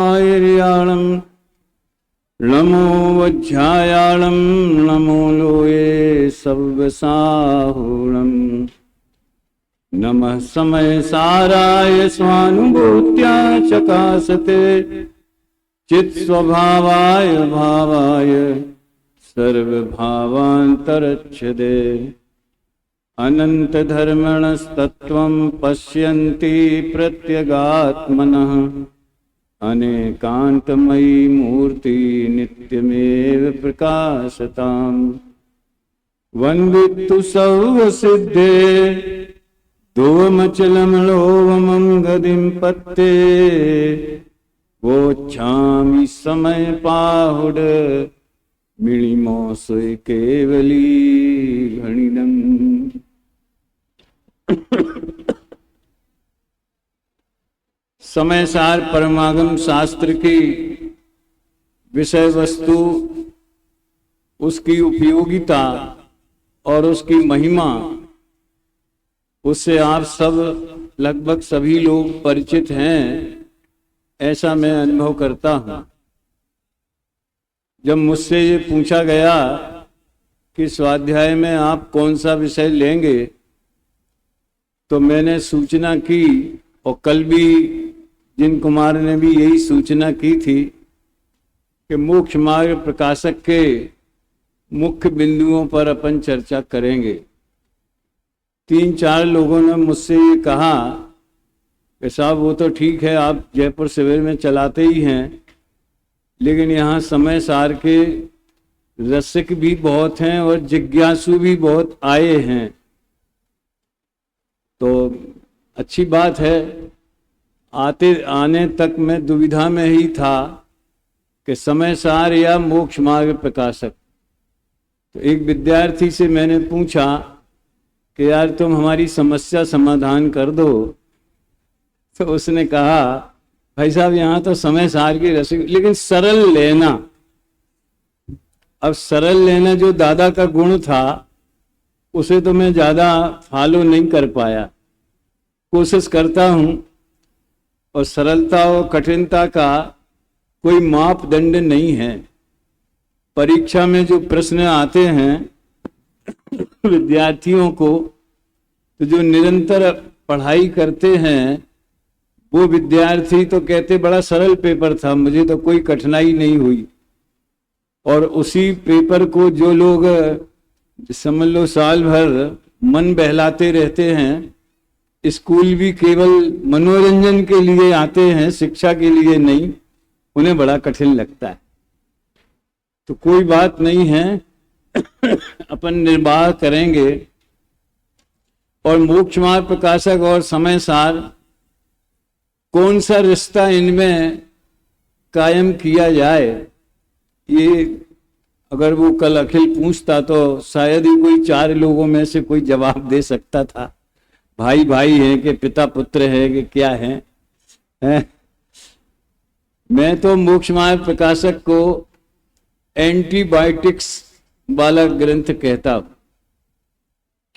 आयर्याणं नमो वज्रायाणं नमो लोये सव्यसाहुणं नमः समयसाराय स्वानुभूत्या चकासते चित्स्वभावाय भावाय सर्वभावान्तरच्छदे अनन्तधर्मणस्तत्त्वं पश्यन्ति प्रत्यगात्मनः अनेकान्तमयी मूर्ति नित्यमेव प्रकाशताम् वन्दितु सर्वसिद्धे ध्रुवमचलमलोभमं गतिं पत्ते वोच्छामि समय पाहुड मिणिमोसुय केवली घणिदम्। समय सार परमागम शास्त्र की विषय वस्तु, उसकी उपयोगिता और उसकी महिमा, उससे आप सब लगभग सभी लोग परिचित हैं, ऐसा मैं अनुभव करता हूं। जब मुझसे ये पूछा गया कि स्वाध्याय में आप कौन सा विषय लेंगे, तो मैंने सूचना की, और कल भी जिन कुमार ने भी यही सूचना की थी कि मोक्ष मार्ग प्रकाशक के मुख्य बिंदुओं पर अपन चर्चा करेंगे। 3-4 लोगों ने मुझसे ये कहा कि साहब वो तो ठीक है, आप जयपुर शिविर में चलाते ही हैं, लेकिन यहाँ समय सार के रसिक भी बहुत हैं और जिज्ञासु भी बहुत आए हैं। तो अच्छी बात है। आने तक मैं दुविधा में ही था कि समय सार या मोक्ष मार्ग प्रकाशक। तो एक विद्यार्थी से मैंने पूछा कि यार तुम हमारी समस्या समाधान कर दो। तो उसने कहा भाई साहब यहाँ तो समय सार की रसिक, लेकिन सरल लेना। अब सरल लेना जो दादा का गुण था उसे तो मैं ज्यादा फॉलो नहीं कर पाया। कोशिश करता हूं, और सरलता और कठिनता का कोई मापदंड नहीं है। परीक्षा में जो प्रश्न आते हैं विद्यार्थियों को, तो जो निरंतर पढ़ाई करते हैं वो विद्यार्थी तो कहते बड़ा सरल पेपर था, मुझे तो कोई कठिनाई नहीं हुई। और उसी पेपर को जो लोग समझ लो साल भर मन बहलाते रहते हैं, स्कूल भी केवल मनोरंजन के लिए आते हैं, शिक्षा के लिए नहीं, उन्हें बड़ा कठिन लगता है। तो कोई बात नहीं है, अपन निर्वाह करेंगे। और मोक्ष मार्ग प्रकाशक और समय सार, कौन सा रिश्ता इनमें कायम किया जाए, ये अगर वो कल अखिल पूछता तो शायद ही कोई 4 लोगों में से कोई जवाब दे सकता था। भाई भाई है कि पिता पुत्र है कि क्या है? मैं तो मोक्ष मार्ग प्रकाशक को एंटीबायोटिक्स वाला ग्रंथ कहता हूं।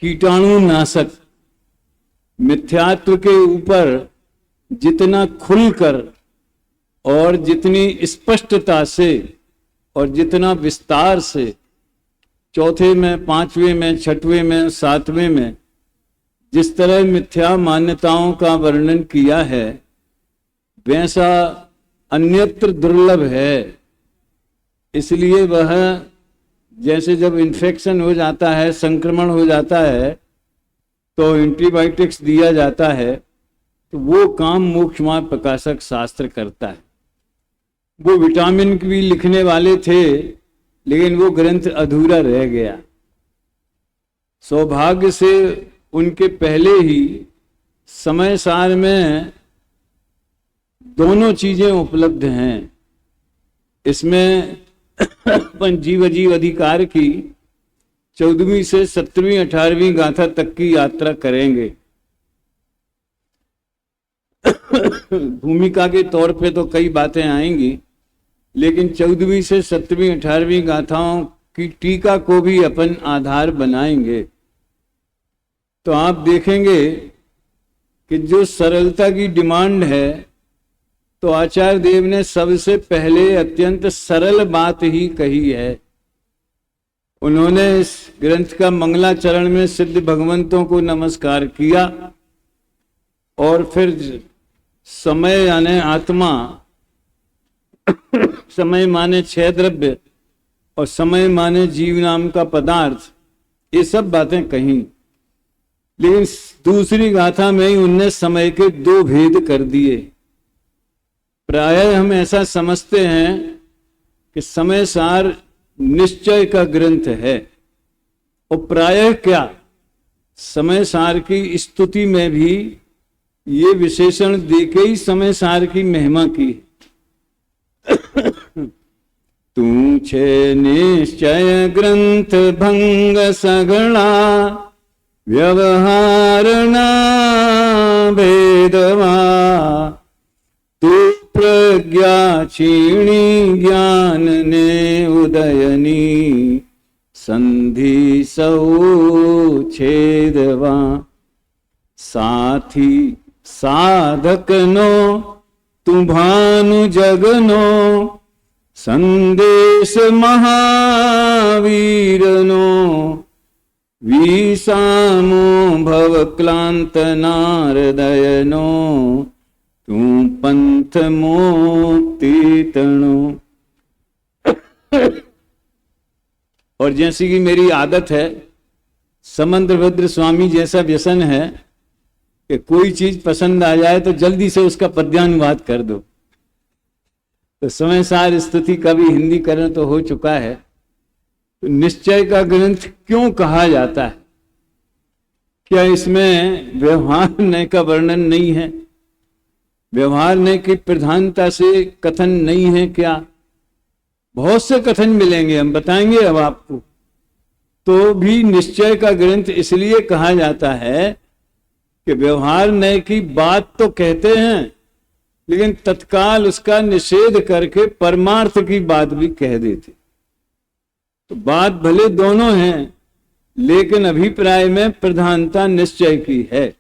कीटाणु नाशक। मिथ्यात्व के ऊपर जितना खुलकर और जितनी स्पष्टता से और जितना विस्तार से 4थे में, 5वें में, 6वें में, 7वें में जिस तरह मिथ्या मान्यताओं का वर्णन किया है, वैसा अन्यत्र दुर्लभ है। इसलिए वह जैसे जब इन्फेक्शन हो जाता है, संक्रमण हो जाता है, तो एंटीबायोटिक्स दिया जाता है, तो वो काम मोक्ष मार्ग प्रकाशक शास्त्र करता है। वो विटामिन भी लिखने वाले थे, लेकिन वो ग्रंथ अधूरा रह गया। सौभाग्य से उनके पहले ही समय सार में दोनों चीजें उपलब्ध हैं। इसमें जीव अजीव अधिकार की 14वीं से 17वीं 18वीं गाथा तक की यात्रा करेंगे। भूमिका के तौर पे तो कई बातें आएंगी, लेकिन 14वीं से 17वीं 18वीं गाथाओं की टीका को भी अपन आधार बनाएंगे। तो आप देखेंगे कि जो सरलता की डिमांड है, तो आचार्य देव ने सबसे पहले अत्यंत सरल बात ही कही है। उन्होंने इस ग्रंथ का मंगलाचरण में सिद्ध भगवंतों को नमस्कार किया और फिर समय यानी आत्मा, समय माने छह द्रव्य और समय माने जीव नाम का पदार्थ, ये सब बातें कही। लेकिन दूसरी गाथा में ही उनने समय के दो भेद कर दिए। प्रायः हम ऐसा समझते हैं कि समय सार निश्चय का ग्रंथ है, और प्रायः क्या समय सार की स्तुति में भी ये विशेषण देके ही समय सार की महिमा की। तू छे निश्चय ग्रंथ भंग सगला, व्यवहार ना भेदवा, तू प्रज्ञा क्षीणी ज्ञान ने उदयनी, संधि सौ छेदवा। साथी साधक नो तू भानु जगनो, संदेश महावीर नो, विसामो भव क्लांत नारदयनो, तू पंथ मुक्ति तणो। और जैसी कि मेरी आदत है, समंद्रभद्र स्वामी जैसा व्यसन है कि कोई चीज पसंद आ जाए तो जल्दी से उसका पद्यानुवाद कर दो। तो समय सार स्तुति का भी हिंदीकरण तो हो चुका है। तो निश्चय का ग्रंथ क्यों कहा जाता है? क्या इसमें व्यवहार नय का वर्णन नहीं है? व्यवहार नय की प्रधानता से कथन नहीं है क्या? बहुत से कथन मिलेंगे, हम बताएंगे अब आपको। तो भी निश्चय का ग्रंथ इसलिए कहा जाता है कि व्यवहार नय की बात तो कहते हैं, लेकिन तत्काल उसका निषेध करके परमार्थ की बात भी कह देते। तो बात भले दोनों हैं, लेकिन अभिप्राय में प्रधानता निश्चय की है।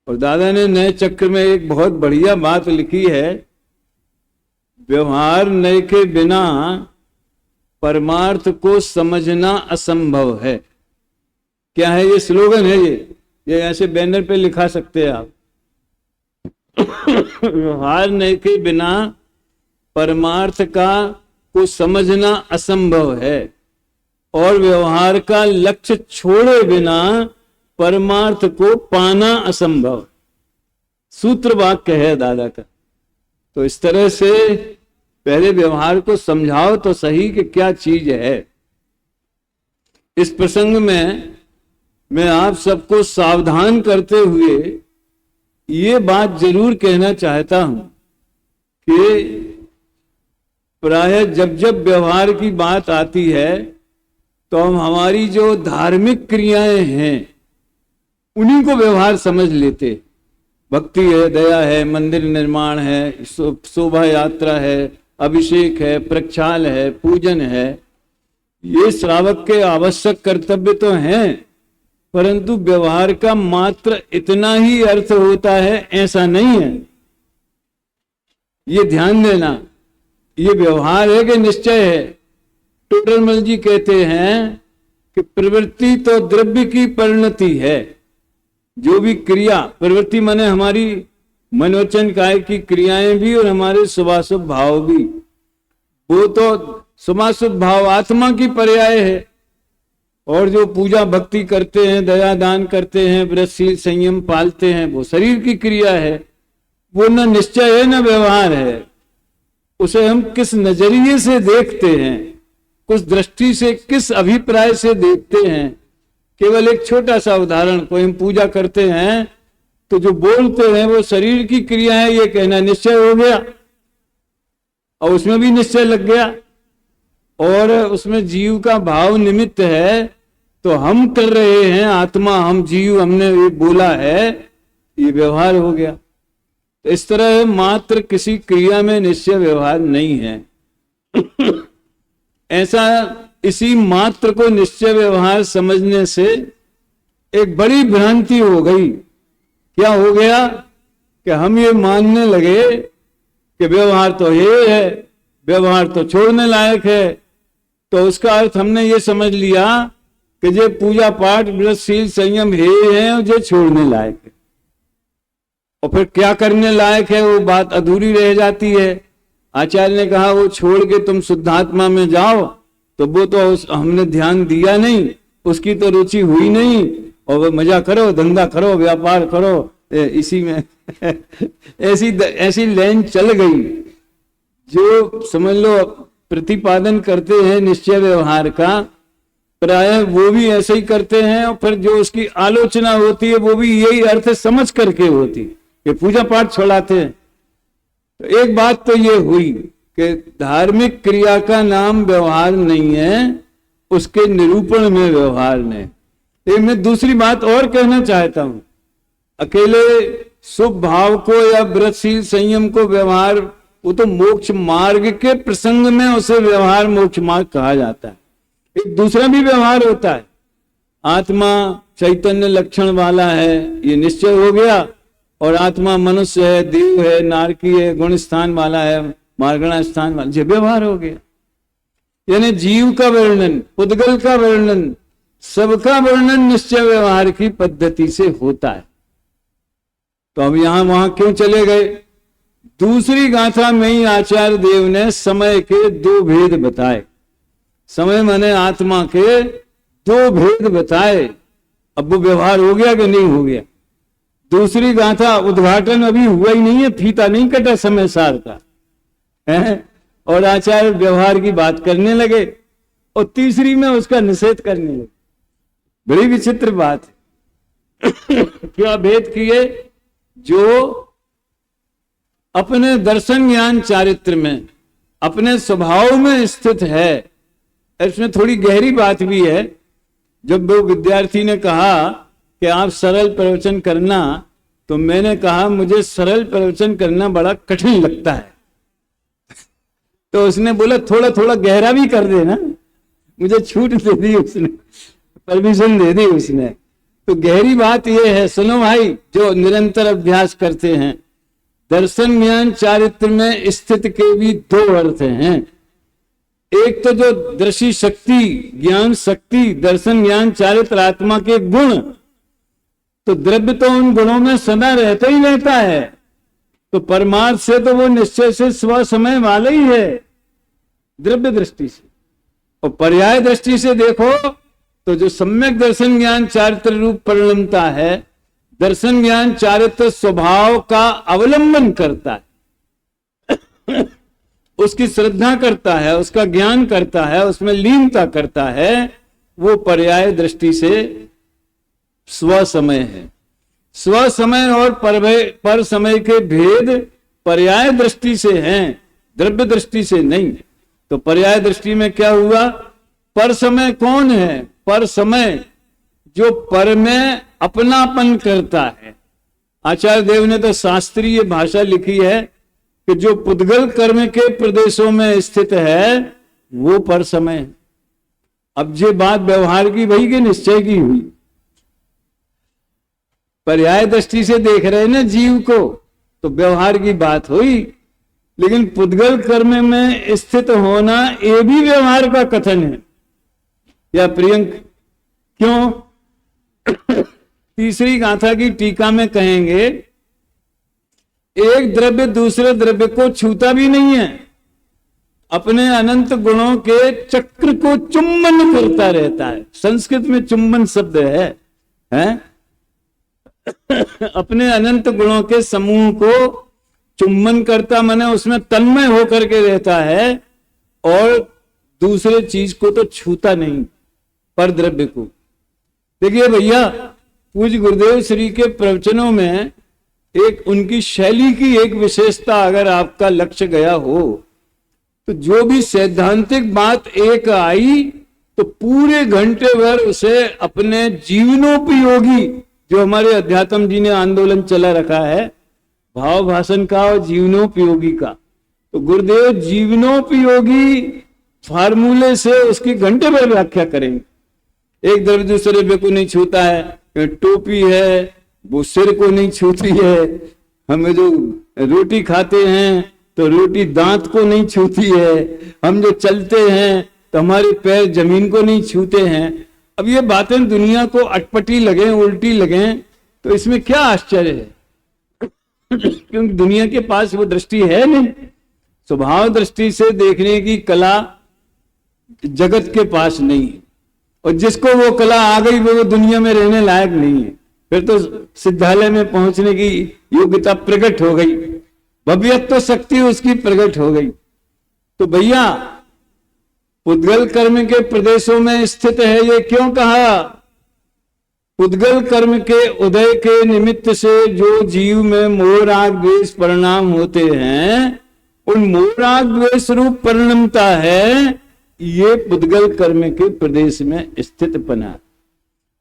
और दादा ने नए चक्र में एक बहुत बढ़िया बात लिखी है, व्यवहार नय के बिना परमार्थ को समझना असंभव है। क्या है ये? स्लोगन है ये ऐसे बैनर पे लिखा सकते हैं आप। व्यवहार नय के बिना परमार्थ का को समझना असंभव है, और व्यवहार का लक्ष्य छोड़े बिना परमार्थ को पाना असंभव। सूत्र वाक्य है दादा का। तो इस तरह से पहले व्यवहार को समझाओ तो सही कि क्या चीज है। इस प्रसंग में मैं आप सबको सावधान करते हुए ये बात जरूर कहना चाहता हूं कि प्रायः जब जब व्यवहार की बात आती है तो हम हमारी जो धार्मिक क्रियाएं हैं उन्हीं को व्यवहार समझ लेते। भक्ति है, दया है, मंदिर निर्माण है, शोभा यात्रा है, अभिषेक है, प्रक्षाल है, पूजन है, ये श्रावक के आवश्यक कर्तव्य तो हैं, परंतु व्यवहार का मात्र इतना ही अर्थ होता है ऐसा नहीं है। ये ध्यान देना, ये व्यवहार है कि निश्चय है। टोडरमल जी कहते हैं कि प्रवृत्ति तो द्रव्य की परिणति है। जो भी क्रिया, प्रवृत्ति माने हमारी मनोवचन काय की क्रियाएं भी और हमारे शुभाशुभ भाव भी, वो तो शुभाशुभ भाव आत्मा की पर्याय है। और जो पूजा भक्ति करते हैं, दया दान करते हैं, व्रतशील संयम पालते हैं, वो शरीर की क्रिया है। वो न निश्चय है न व्यवहार है। उसे हम किस नजरिए से देखते हैं, कुछ दृष्टि से, किस अभिप्राय से देखते हैं। केवल एक छोटा सा उदाहरण, कोई हम पूजा करते हैं तो जो बोलते हैं वो शरीर की क्रिया है, ये कहना निश्चय हो गया और उसमें भी निश्चय लग गया, और उसमें जीव का भाव निमित्त है तो हम कर रहे हैं, आत्मा हम जीव, हमने ये बोला है, ये व्यवहार हो गया। तो इस तरह मात्र किसी क्रिया में निश्चय व्यवहार नहीं है। ऐसा इसी मात्र को निश्चय व्यवहार समझने से एक बड़ी भ्रांति हो गई। क्या हो गया कि हम ये मानने लगे कि व्यवहार तो ये है, व्यवहार तो छोड़ने लायक है, तो उसका अर्थ हमने ये समझ लिया कि जो पूजा पाठ व्रतशील संयम है जो छोड़ने लायक है, और फिर क्या करने लायक है वो बात अधूरी रह जाती है। आचार्य ने कहा वो छोड़ के तुम शुद्धात्मा में जाओ, तो वो तो हमने ध्यान दिया नहीं, उसकी तो रुचि हुई नहीं, और वो मजा करो, धंधा करो, व्यापार करो, इसी में ऐसी लाइन चल गई। जो समझ लो प्रतिपादन करते हैं निश्चय व्यवहार का, प्राय वो भी ऐसे ही करते हैं, और फिर जो उसकी आलोचना होती है वो भी यही अर्थ समझ करके होती कि पूजा पाठ छोड़ाते हैं। तो एक बात तो ये हुई कि धार्मिक क्रिया का नाम व्यवहार नहीं है, उसके निरूपण में व्यवहार नहीं। एक मैं दूसरी बात और कहना चाहता हूं, अकेले शुभ भाव को या व्रतशील संयम को व्यवहार, वो तो मोक्ष मार्ग के प्रसंग में उसे व्यवहार मोक्ष मार्ग कहा जाता है। एक दूसरा भी व्यवहार होता है, आत्मा चैतन्य लक्षण वाला है ये निश्चय हो गया, और आत्मा मनुष्य है, देव है, नारकी है, गुण स्थान वाला है, मार्गणा स्थान वाला, ये व्यवहार हो गया। यानी जीव का वर्णन, पुद्गल का वर्णन, सबका वर्णन निश्चय व्यवहार की पद्धति से होता है। तो अब यहां वहां क्यों चले गए? दूसरी गाथा में ही आचार्य देव ने समय के दो भेद बताए, समय माने आत्मा के दो भेद बताए। अब वो व्यवहार हो गया कि नहीं हो गया? दूसरी गाथा उद्घाटन अभी हुआ ही नहीं है, फीता नहीं कटा समय सार का है, और आचार्य व्यवहार की बात करने लगे, और तीसरी में उसका निषेध करने लगे। बड़ी विचित्र बात है। क्या भेद किए? जो अपने दर्शन ज्ञान चारित्र में, अपने स्वभाव में स्थित है, इसमें थोड़ी गहरी बात भी है। जब वो विद्यार्थी ने कहा कि आप सरल प्रवचन करना, तो मैंने कहा मुझे सरल प्रवचन करना बड़ा कठिन लगता है। तो उसने बोला थोड़ा थोड़ा गहरा भी कर देना, मुझे छूट दे दी उसने, परमिशन दे दी उसने। तो गहरी बात यह है, सुनो भाई, जो निरंतर अभ्यास करते हैं, दर्शन ज्ञान चारित्र में स्थित के भी दो अर्थ हैं। एक तो जो दृष्टि शक्ति, ज्ञान शक्ति, दर्शन ज्ञान चारित्र आत्मा के गुण, तो द्रव्य तो उन गुणों में सदा रहता ही रहता है, तो परमार्थ से तो वो निश्चय से स्व समय वाला ही है द्रव्य दृष्टि से। और पर्याय दृष्टि से देखो तो जो सम्यक दर्शन ज्ञान चारित्र रूप परिणमता है, दर्शन ज्ञान चारित्र स्वभाव का अवलंबन करता है, उसकी श्रद्धा करता है, उसका ज्ञान करता है, उसमें लीनता करता है, वो पर्याय दृष्टि से स्व समय है। स्व समय और पर समय के भेद पर्याय दृष्टि से हैं, द्रव्य दृष्टि से नहीं। तो पर्याय दृष्टि में क्या हुआ? पर समय कौन है? पर समय जो पर में अपनापन करता है। आचार्य देव ने तो शास्त्रीय भाषा लिखी है कि जो पुद्गल कर्म के प्रदेशों में स्थित है वो पर समय है। अब ये बात व्यवहार की भई कि निश्चय की हुई? पर्याय दृष्टि से देख रहे ना जीव को, तो व्यवहार की बात हुई, लेकिन पुद्गल कर्म में स्थित होना ये भी व्यवहार का कथन है। या प्रियंक क्यों? तीसरी गाथा की टीका में कहेंगे, एक द्रव्य दूसरे द्रव्य को छूता भी नहीं है, अपने अनंत गुणों के चक्र को चुंबन करता रहता है। संस्कृत में चुंबन शब्द है? अपने अनंत गुणों के समूह को चुंबन करता, माने उसमें तन्मय होकर के रहता है, और दूसरे चीज को तो छूता नहीं, पर द्रव्य को। देखिए भैया, पूज्य गुरुदेव श्री के प्रवचनों में एक उनकी शैली की एक विशेषता अगर आपका लक्ष्य गया हो, तो जो भी सैद्धांतिक बात एक आई तो पूरे घंटे भर उसे अपने जीवनोपयोगी, जो हमारे अध्यात्म जी ने आंदोलन चला रखा है भाव भाषण का और जीवनोपयोगी का, तो गुरुदेव जीवनोपयोगी फार्मूले से उसकी घंटे भर व्याख्या करेंगे। एक द्रव्य दूसरे द्रव्य को नहीं छूता है, टोपी है वो सिर को नहीं छूती है, हम जो रोटी खाते हैं तो रोटी दांत को नहीं छूती है, हम जो चलते हैं तो हमारे पैर जमीन को नहीं छूते हैं। अब ये बातें दुनिया को अटपटी लगे, उल्टी लगे, तो इसमें क्या आश्चर्य है? क्योंकि दुनिया के पास वो दृष्टि है नहीं। स्वभाव दृष्टि से देखने की कला जगत के पास नहीं है, और जिसको वो कला आ गई वो दुनिया में रहने लायक नहीं है। फिर तो सिद्धालय में पहुंचने की योग्यता प्रकट हो गई, भव्यत्व शक्ति उसकी प्रकट हो गई। तो भैया पुद्गल कर्म के प्रदेशों में स्थित है, ये क्यों कहा? पुद्गल कर्म के उदय के निमित्त से जो जीव में मोह राग द्वेष परिणाम होते हैं, उन मोह राग द्वेष रूप परिणमता है, ये पुद्गल कर्म के प्रदेश में स्थित पना।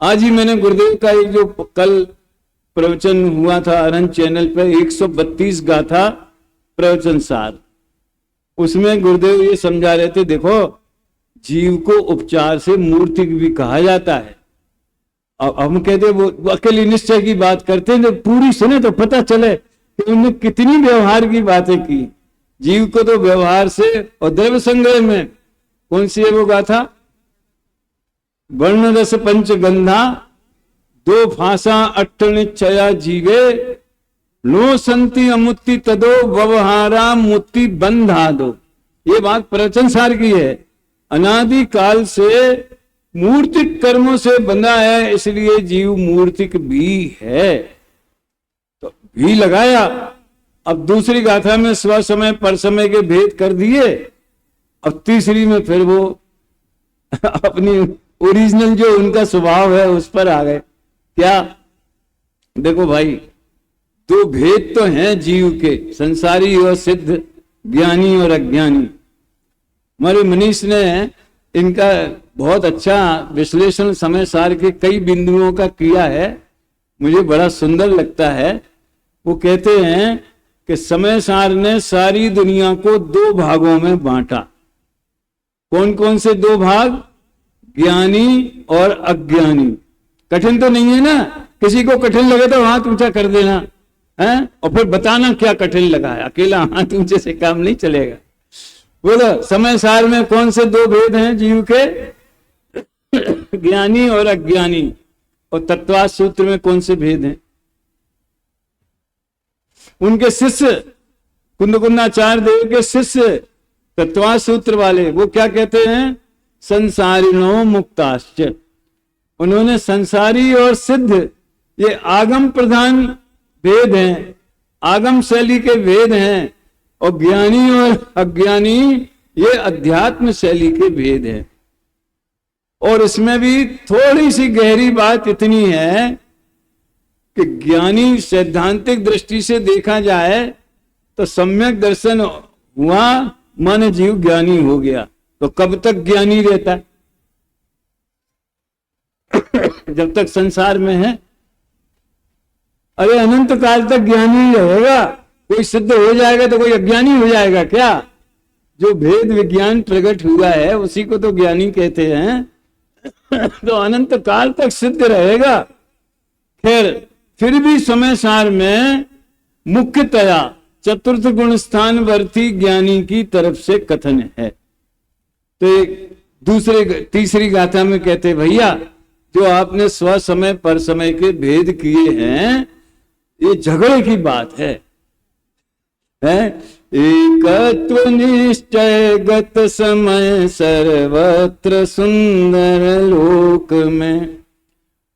आज ही मैंने गुरुदेव का एक जो कल प्रवचन हुआ था अरहंत चैनल पर, 132 गाथा प्रवचन सार, उसमें गुरुदेव ये समझा रहे थे, देखो जीव को उपचार से मूर्तिक भी कहा जाता है। अब हम कहते वो अकेली निश्चय की बात करते हैं, जब पूरी सुने तो पता चले कि उन्होंने कितनी व्यवहार की बातें की। जीव को तो व्यवहार से, और द्रव्य संग्रह में कौन सी है वो गाथा? वर्ण रस पंच गंधा दो फांसा अट्ठ निश्चया जीवे लो संति अमुत्ति तदो व्यवहारा मुत्ति बंधा दो। ये बात प्रवचन सार की है। अनादि काल से मूर्तिक कर्मों से बंधा है, इसलिए जीव मूर्तिक भी है। तो भी लगाया। अब दूसरी गाथा में स्व समय पर समय के भेद कर दिए, अब तीसरी में फिर वो अपनी ओरिजिनल जो उनका स्वभाव है उस पर आ गए। क्या? देखो भाई, दो भेद तो हैं जीव के, संसारी और सिद्ध, ज्ञानी और अज्ञानी। हमारे मनीष ने इनका बहुत अच्छा विश्लेषण समय सार के कई बिंदुओं का किया है, मुझे बड़ा सुंदर लगता है। वो कहते हैं कि समय सार ने सारी दुनिया को दो भागों में बांटा। कौन कौन से दो भाग? ज्ञानी और अज्ञानी। कठिन तो नहीं है ना? किसी को कठिन लगे तो हाथ ऊंचा कर देना है, और फिर बताना क्या कठिन लगा है। अकेला हाथ ऊंचे से काम नहीं चलेगा। बोलो, समय सार में कौन से दो भेद हैं जीव के? ज्ञानी और अज्ञानी। और तत्वास सूत्र में कौन से भेद हैं? उनके शिष्य कुंदकुंदाचार्य देव के शिष्य तत्वास सूत्र वाले, वो क्या कहते हैं? संसारिणो मुक्ताश्च। उन्होंने संसारी और सिद्ध, ये आगम प्रधान भेद हैं, आगम शैली के भेद हैं, और ज्ञानी और अज्ञानी ये अध्यात्म शैली के भेद हैं। और इसमें भी थोड़ी सी गहरी बात इतनी है कि ज्ञानी सैद्धांतिक दृष्टि से देखा जाए तो सम्यक दर्शन हुआ माने जीव ज्ञानी हो गया। तो कब तक ज्ञानी रहता है? जब तक संसार में है। अरे अनंत काल तक ज्ञानी रहेगा। कोई सिद्ध हो जाएगा तो कोई अज्ञानी हो जाएगा क्या? जो भेद विज्ञान प्रकट हुआ है उसी को तो ज्ञानी कहते हैं। तो अनंत काल तक सिद्ध रहेगा। खैर, फिर भी समय सार में मुख्यतया चतुर्थ गुण स्थान वर्ती ज्ञानी की तरफ से कथन है। तो तीसरी गाथा में कहते, भैया जो आपने स्व समय पर समय के भेद किए हैं, ये झगड़े की बात है। एकत्व निश्चय गत समय सर्वत्र सुंदर लोक में,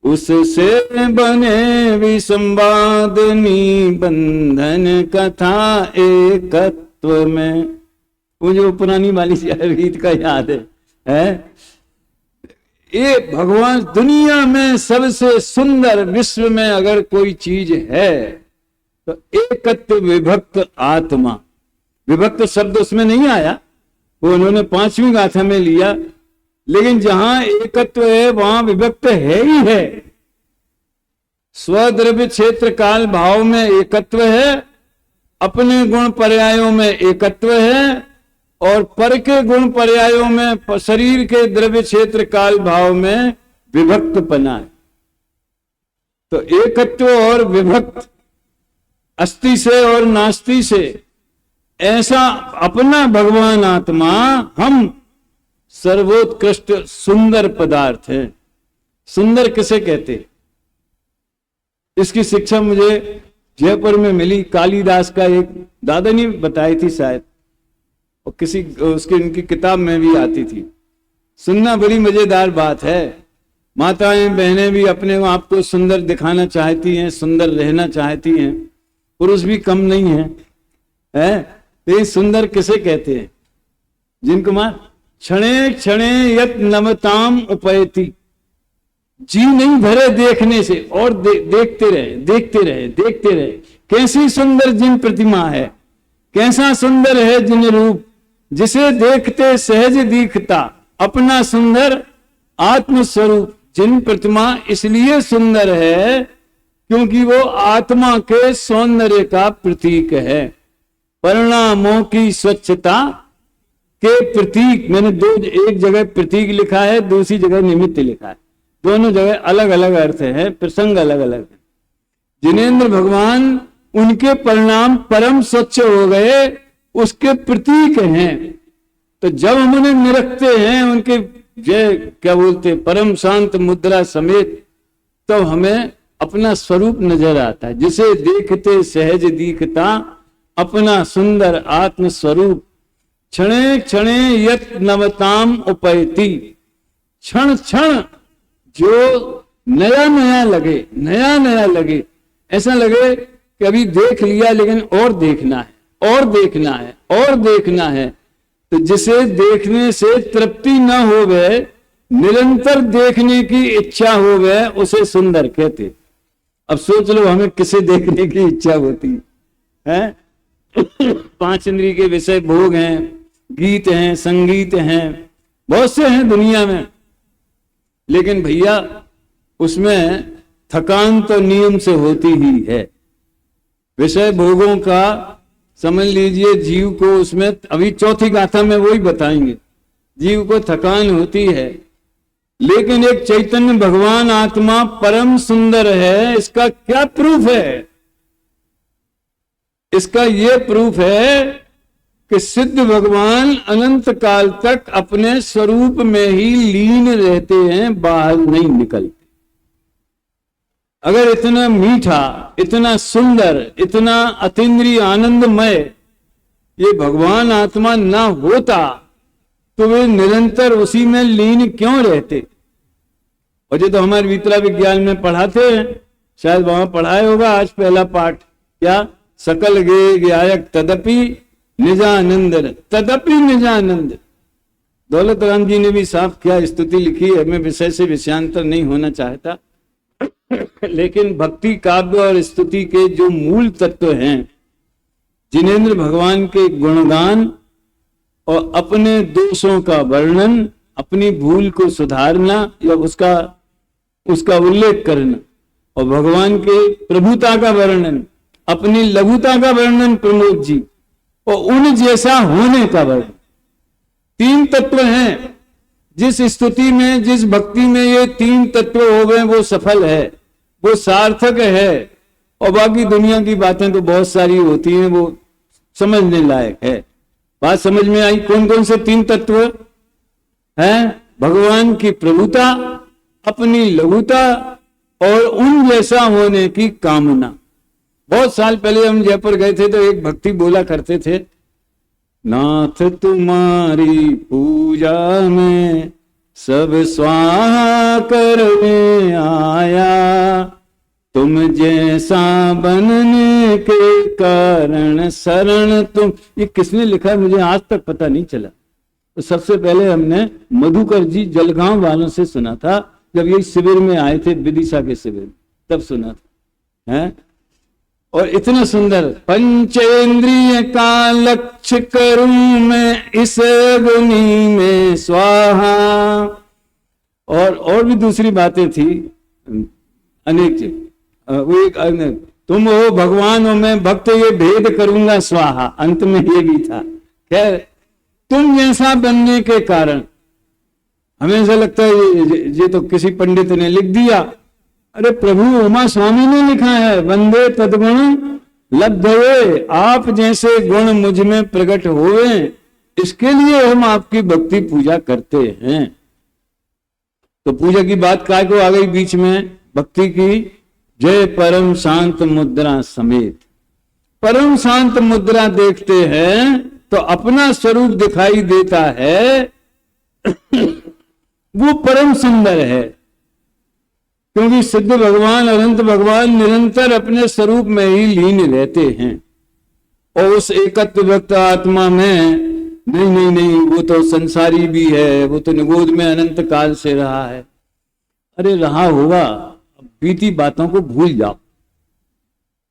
उससे बने विसंवाद निबंधन कथा एकत्व में। वो जो पुरानी वाली रीत का याद है? ये भगवान दुनिया में सबसे सुंदर, विश्व में अगर कोई चीज है तो एकत्व विभक्त आत्मा। विभक्त शब्द उसमें नहीं आया, वो उन्होंने 5वीं गाथा में लिया, लेकिन जहां एकत्व है वहां विभक्त है ही है। स्वद्रव्य क्षेत्र काल भाव में एकत्व है, अपने गुण पर्यायों में एकत्व है, और पर के गुण पर्यायों में शरीर के द्रव्य क्षेत्र काल भाव में विभक्तपना है। तो एकत्व और विभक्त अस्ति से और नास्ति से, ऐसा अपना भगवान आत्मा हम सर्वोत्कृष्ट सुंदर पदार्थ है। सुंदर किसे कहते? इसकी शिक्षा मुझे जयपुर में मिली, कालिदास का एक दादा ने बताई थी शायद, और किसी उसकी उनकी किताब में भी आती थी। सुनना बड़ी मजेदार बात है। माताएं बहनें भी अपने आप को सुंदर दिखाना चाहती हैं, सुंदर रहना चाहती हैं, पुरुष भी कम नहीं है। तो सुंदर किसे कहते हैं? जिन कुमार, क्षणे क्षणे यत नमताम उपैति, जी नहीं भरे देखने से, और देखते रहे देखते रहे देखते रहे। कैसी सुंदर जिन प्रतिमा है, कैसा सुंदर है जिन रूप, जिसे देखते सहज दिखता अपना सुंदर आत्मस्वरूप। जिन प्रतिमा इसलिए सुंदर है क्योंकि वो आत्मा के सौंदर्य का प्रतीक है, परिणामों की स्वच्छता के प्रतीक। मैंने एक जगह प्रतीक लिखा है, दूसरी जगह निमित्त लिखा है, दोनों जगह अलग अलग अर्थ है, प्रसंग अलग अलग है। जिनेंद्र भगवान उनके परिणाम परम स्वच्छ हो गए, उसके प्रतीक हैं। तो जब हम उन्हें निरखते हैं उनके जय क्या बोलते परम शांत मुद्रा समेत, तो हमें अपना स्वरूप नजर आता है, जिसे देखते सहज दिखता अपना सुंदर आत्म स्वरूप। क्षणे क्षणे यत नवताम उपैति, क्षण क्षण जो नया नया लगे, नया नया लगे, ऐसा लगे कि अभी देख लिया लेकिन और देखना है, और देखना है, और देखना है। तो जिसे देखने से तृप्ति न हो गए, निरंतर देखने की इच्छा हो गए, उसे सुंदर कहते। अब सोच लो हमें किसे देखने की इच्छा होती है? 5 इंद्रिय के विषय भोग हैं, गीत हैं, संगीत हैं, बहुत से हैं दुनिया में, लेकिन भैया उसमें थकान तो नियम से होती ही है। विषय भोगों का समझ लीजिए जीव को, उसमें अभी चौथी गाथा में वही बताएंगे, जीव को थकान होती है, लेकिन एक चैतन्य भगवान आत्मा परम सुंदर है। इसका क्या प्रूफ है? इसका यह प्रूफ है कि सिद्ध भगवान अनंत काल तक अपने स्वरूप में ही लीन रहते हैं, बाहर नहीं निकलते। अगर इतना मीठा, इतना सुंदर, इतना अतीन्द्रिय आनंदमय ये भगवान आत्मा ना होता तो वे निरंतर उसी में लीन क्यों रहते? और जो तो हमारे वितरा विज्ञान में पढ़ाते हैं, शायद वहां पढ़ाया होगा आज पहला पाठ, क्या? सकल गे गायक तदपि निजानंद, तदपि निजानंद। दौलत राम जी ने भी साफ क्या स्तुति लिखी है। मैं विषय से विषयांतर नहीं होना चाहता, लेकिन भक्ति काव्य और स्तुति के जो मूल तत्व हैं, जिनेंद्र भगवान के गुणगान और अपने दोषों का वर्णन, अपनी भूल को सुधारना या उसका उल्लेख करना, और भगवान के प्रभुता का वर्णन, अपनी लघुता का वर्णन प्रमोद जी, और उन जैसा होने का वर्णन। 3 तत्व हैं। जिस स्तुति में, जिस भक्ति में ये 3 तत्व हो गए वो सफल है, वो सार्थक है। और बाकी दुनिया की बातें तो बहुत सारी होती हैं, वो समझने लायक है। बात समझ में आई? कौन कौन से 3 तत्व हैं? भगवान की प्रभुता, अपनी लघुता और उन जैसा होने की कामना। बहुत साल पहले हम जयपुर गए थे तो एक भक्ति बोला करते थे, नाथ तुम्हारी पूजा में सब स्वाहा करने आया, तुम जैसा बनने के कारण शरण तुम। ये किसने लिखा है मुझे आज तक पता नहीं चला। तो सबसे पहले हमने मधुकर जी जलगांव वालों से सुना था, जब ये शिविर में आए थे, विदिशा के शिविर में, तब सुना था है? और इतना सुंदर, पंचेंद्रिय का लक्ष्य करूं मैं इस अग्नि में स्वाहा। और भी दूसरी बातें थी अनेक। वो एक तुम हो भगवान हो मैं भक्त, ये भेद करूंगा स्वाहा। अंत में ये भी था, खैर तुम जैसा बनने के कारण। हमें ऐसा लगता है ये तो किसी पंडित ने लिख दिया। अरे प्रभु उमा स्वामी ने लिखा है, वंदे तद्गुण लब्धवे, आप जैसे गुण मुझ में प्रकट होवे, इसके लिए हम आपकी भक्ति पूजा करते हैं। तो पूजा की बात काय को आ गई बीच में, भक्ति की। जय परम शांत मुद्रा समेत, परम शांत मुद्रा देखते हैं तो अपना स्वरूप दिखाई देता है, वो परम सुंदर है। क्योंकि सिद्ध भगवान, अनंत भगवान निरंतर अपने स्वरूप में ही लीन रहते हैं। और उस एकत्व व्यक्त आत्मा में नहीं, वो तो संसारी भी है, वो तो निगोद में अनंत काल से रहा है। अरे रहा होगा, बीती बातों को भूल जाओ।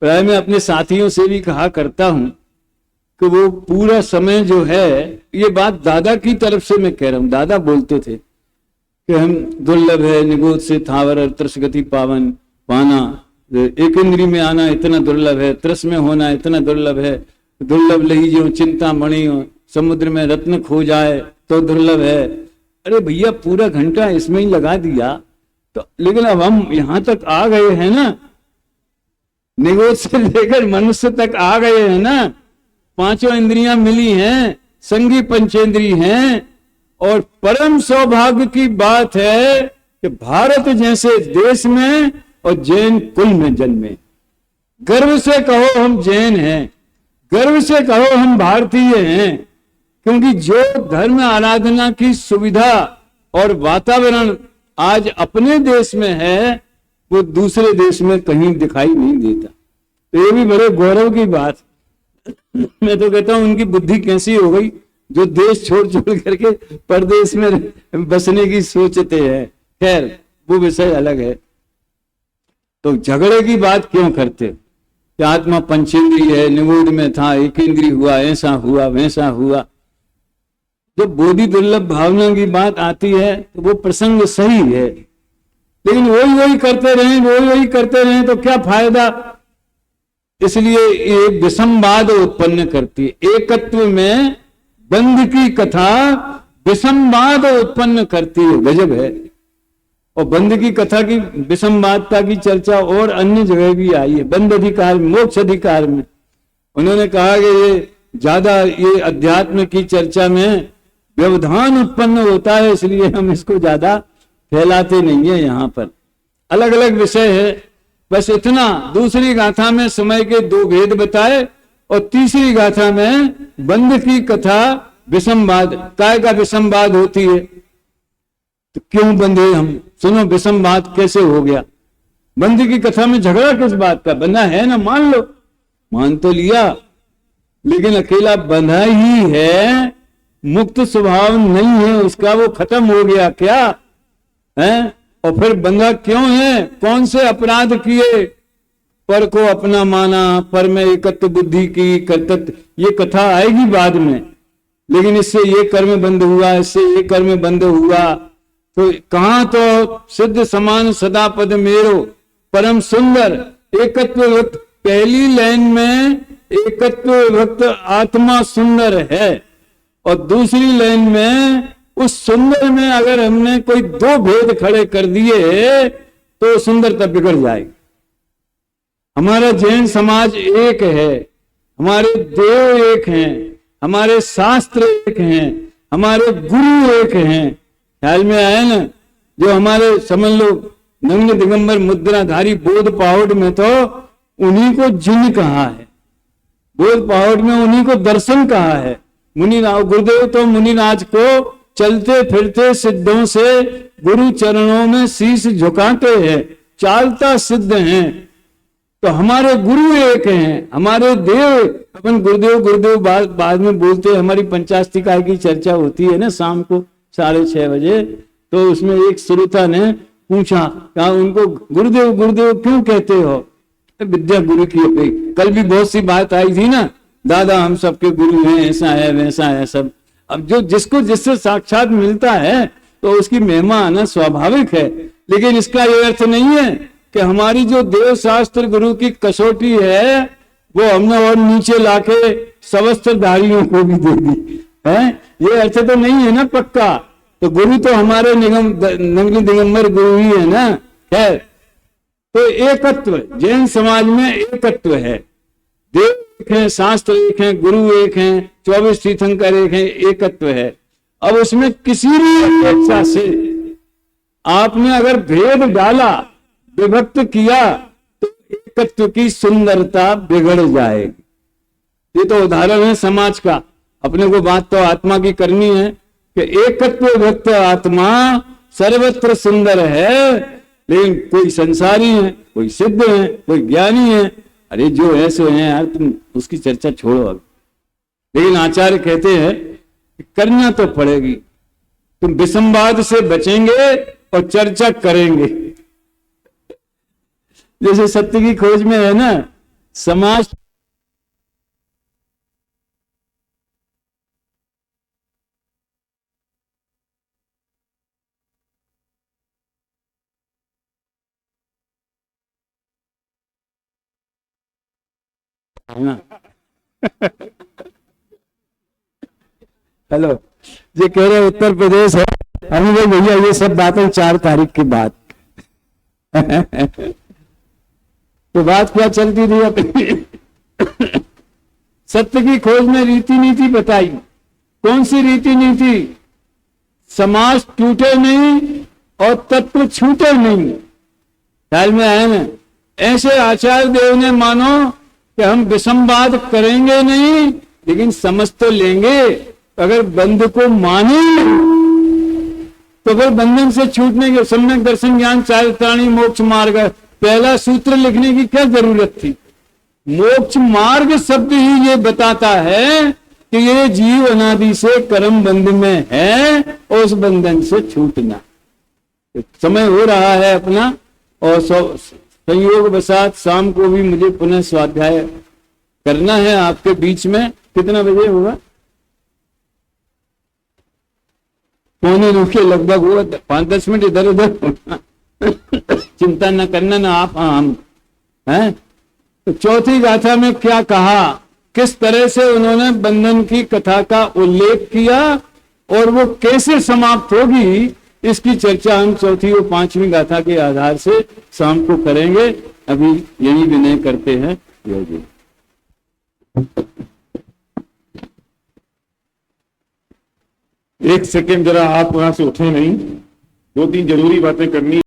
प्राय मैं अपने साथियों से भी कहा करता हूं कि वो पूरा समय जो है, ये बात दादा की तरफ से मैं कह रहा हूं। दादा बोलते थे कि हम दुर्लभ है निगोद से थावर त्रस गति पावन पाना, एक इंद्री में आना इतना दुर्लभ है, त्रस में होना इतना दुर्लभ है। दुर्लभ लही जो चिंता मणि, समुद्र में रत्न खो जाए तो दुर्लभ है। अरे भैया पूरा घंटा इसमें ही लगा दिया तो, लेकिन अब हम यहां तक आ गए हैं ना, निगोद से लेकर मनुष्य तक आ गए हैं ना, पांचों इंद्रियां मिली हैं, संगी पंचेंद्री हैं। और परम सौभाग्य की बात है कि भारत जैसे देश में और जैन कुल में जन्मे। गर्व से कहो हम जैन हैं, गर्व से कहो हम भारतीय हैं, क्योंकि जो धर्म आराधना की सुविधा और वातावरण आज अपने देश में है, वो दूसरे देश में कहीं दिखाई नहीं देता। तो ये भी बड़े गौरव की बात। मैं तो कहता हूं उनकी बुद्धि कैसी हो गई जो देश छोड़ करके परदेश में बसने की सोचते हैं। खैर वो विषय अलग है। तो झगड़े की बात क्यों करते कि आत्मा पंचेंद्रिय है, निगूढ़ में था, एक इंद्रिय हुआ, ऐसा हुआ वैसा हुआ। जब बोधि दुर्लभ भावना की बात आती है तो वो प्रसंग सही है, लेकिन वही करते रहे तो क्या फायदा। इसलिए ये विषमवाद उत्पन्न करती है। एकत्व में बंध की कथा विषमवाद उत्पन्न करती है। गजब है। और बंध की कथा की विषमवादता की चर्चा और अन्य जगह भी आई है। बंध अधिकार, मोक्ष अधिकार में उन्होंने कहा कि ये ज्यादा ये अध्यात्म की चर्चा में व्यवधान उत्पन्न होता है, इसलिए हम इसको ज्यादा फैलाते नहीं है। यहाँ पर अलग अलग विषय है, बस इतना। दूसरी गाथा में समय के दो भेद बताए और तीसरी गाथा में बंध की कथा विषमवाद, काय का विषमवाद होती है। तो क्यों बंधे हम? सुनो विषमवाद कैसे हो गया। बंध की कथा में झगड़ा किस बात का? बंधा है ना, मान लो, मान तो लिया, लेकिन अकेला बंधा ही है, मुक्त स्वभाव नहीं है उसका, वो खत्म हो गया क्या है? और फिर बंधा क्यों है? कौन से अपराध किए? पर को अपना माना, पर में एकत्व बुद्धि की, कर्तव्य, ये कथा आएगी बाद में। लेकिन इससे ये कर्म बंद हुआ, इससे ये कर्म बंद हुआ। तो कहां तो सिद्ध समान सदा पद मेरो परम सुंदर एकत्व वक्त, पहली लाइन में एकत्व वक्त आत्मा सुंदर है और दूसरी लाइन में उस सुंदर में अगर हमने कोई दो भेद खड़े कर दिए तो सुंदरता बिगड़ जाएगी। हमारा जैन समाज एक है, हमारे देव एक हैं, हमारे शास्त्र एक हैं, हमारे गुरु एक हैं। ख्याल में आया ना? जो हमारे समझ लो नग्न दिगंबर मुद्राधारी बोध पहाड़ में तो उन्हीं को जिन कहा है, बोध पहाड़ में उन्हीं को दर्शन कहा है। मुनिराज गुरुदेव तो मुनिराज को चलते फिरते सिद्धों से गुरु चरणों में शीश झुकाते हैं, चालता सिद्ध हैं। तो हमारे गुरु एक हैं, हमारे देव, अपन गुरुदेव गुरुदेव बाद में बोलते हैं। हमारी पंचास्तिका की चर्चा होती है ना शाम को 6:30 बजे, तो उसमें एक श्रोता ने पूछा, कहा उनको गुरुदेव गुरुदेव क्यों कहते हो? विद्या गुरु की अपनी। कल भी बहुत सी बात आई थी ना, दादा हम सबके गुरु हैं, ऐसा है वैसा है सब। अब जो जिसको जिससे साक्षात मिलता है तो उसकी महिमा आना स्वाभाविक है, लेकिन इसका ये अर्थ नहीं है कि हमारी जो देव शास्त्र गुरु की कसौटी है वो हमने और नीचे लाके सवस्त्रधारियों को भी दे दी है, ये अर्थ तो नहीं है ना पक्का। तो गुरु तो हमारे नग्न दिगंबर गुरु ही है ना। खैर, तो एकत्व, जैन समाज में एकत्व है। देव एक है, शास्त्र एक है, गुरु एक है, 24 तीर्थंकर एक है, एकत्व है। अब उसमें किसी भी अपेक्षा से आपने अगर भेद डाला, विभक्त किया, तो एकत्व की सुंदरता बिगड़ जाएगी। ये तो उदाहरण है समाज का। अपने को बात तो आत्मा की करनी है कि एकत्व विभक्त आत्मा सर्वत्र सुंदर है, लेकिन कोई संसारी है, कोई सिद्ध है, कोई ज्ञानी है। अरे जो है सो है यार, तुम उसकी चर्चा छोड़ो अब। लेकिन आचार्य कहते हैं कि करना तो पड़ेगी। तुम विसंवाद से बचेंगे और चर्चा करेंगे। जैसे सत्य की खोज में है ना, समाज है ना। हेलो, ये कह रहे उत्तर प्रदेश है। हम लोग भैया ये सब बातें 4 तारीख की बात। तो बात क्या चलती थी अपनी? सत्य की खोज में रीति नीति बताई। कौन सी रीति नीति? समाज टूटे नहीं और तत्व छूटे नहीं। ख्याल में आया ना? ऐसे आचार्य देव ने मानो कि हम विसंवाद करेंगे नहीं, लेकिन समझ तो लेंगे। अगर बंध को माने तो फिर बंधन से छूटने के सम्यक दर्शन ज्ञान चारित्राणी मोक्ष मार्ग, पहला सूत्र लिखने की क्या जरूरत थी? मोक्ष मार्ग शब्द ही ये बताता है कि ये जीव अनादि से कर्म बंध में है और उस बंधन से छूटना। समय हो रहा है अपना, और संयोग वसात शाम को भी मुझे पुनः स्वाध्याय करना है आपके बीच में। कितना बजे होगा? 9:45 के लगभग हुआ। 5-10 मिनट इधर उधर चिंता न करना ना आप, हम हैं। तो चौथी गाथा में क्या कहा, किस तरह से उन्होंने बंधन की कथा का उल्लेख किया और वो कैसे समाप्त होगी, इसकी चर्चा हम चौथी और 5वीं गाथा के आधार से शाम को करेंगे। अभी यही विनय करते हैं। योगी एक सेकेंड, जरा आप वहां से उठे नहीं, 2-3 जरूरी बातें करनी।